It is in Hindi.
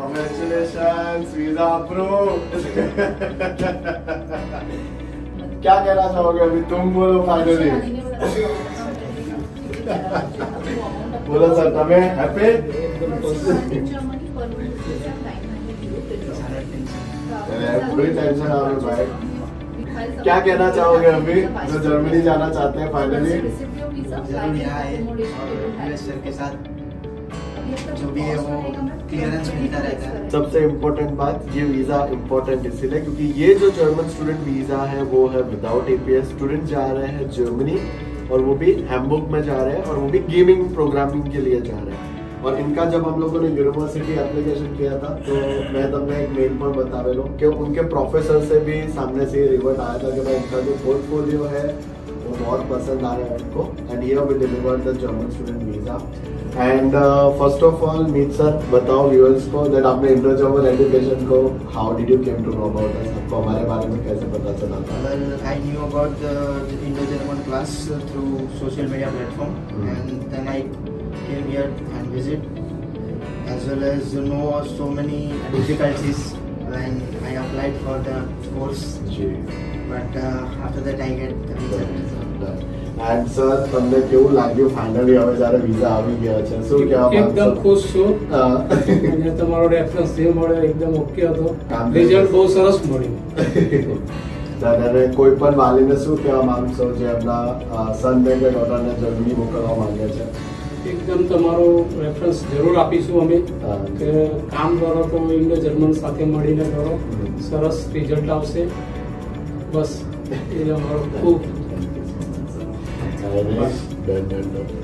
Congratulations, visa approve. क्या कहना चाहोगे अभी तुम बोलो फाइनली। बोलो सर तमें हैप्पी। बड़ी टेंशन आ रही भाई, क्या कहना चाहोगे अभी जो जर्मनी जाना चाहते हैं फाइनली। जरूर यहाँ आए और सर के साथ जो भी है वो क्लियरेंस मिलता रहता है। सबसे इम्पोर्टेंट बात, ये वीजा इम्पोर्टेंट इसीलिए क्योंकि ये जो जर्मन स्टूडेंट वीजा है वो है विदाउट एपीएस। स्टूडेंट जा रहे हैं जर्मनी और वो भी हैम्बुर्ग में जा रहे हैं और वो भी गेमिंग प्रोग्रामिंग के लिए जा रहे हैं। और इनका जब हम लोगों ने यूनिवर्सिटी एप्लीकेशन किया था तो मैं तुमने एक मेल पर बता लो कि उनके प्रोफेसर से भी सामने से रिवर्ट आया था कि भाई इनका जो पोर्टफोलियो है वो बहुत पसंद आ रहा है उनको। And here we deliver the German student visa. And first of all Meet sir बताओ व्यूअर्स को दैट आपने इंडो जर्मन एजुकेशन को how did you came to know about us, आपको हमारे बारे में कैसे पता चला था। Well, I knew about the Indo German class through social media platform, and then I came here and visit, as well as so many difficulties when I applied for the course. But after that I get the visa. And sir તમને કેવું લાગ્યું ફાઇનલી હવે જ્યારે વિઝા આવી ગયા છે શું કહેવા માંગશો? એકદમ ખુશ છું અને તમારો રેફરન્સ જે મળ્યો એકદમ ઓકે હતો, રિઝલ્ટ બહુ સરસ મળ્યું। દાદાને કોઈ પણ વાલીને શું કહેવા માંગશો જે એમના સનને કે ડોટરને જર્મની મોકલવા માંગે છે? એકદમ તમારો રેફરન્સ જરૂર આપીશું અમે કે કામ કરો તો ઇન્ડો જર્મન સાથે મળીને કરો, સરસ રિઝલ્ટ આવશે। બસ એ અમારો ખૂબ Done.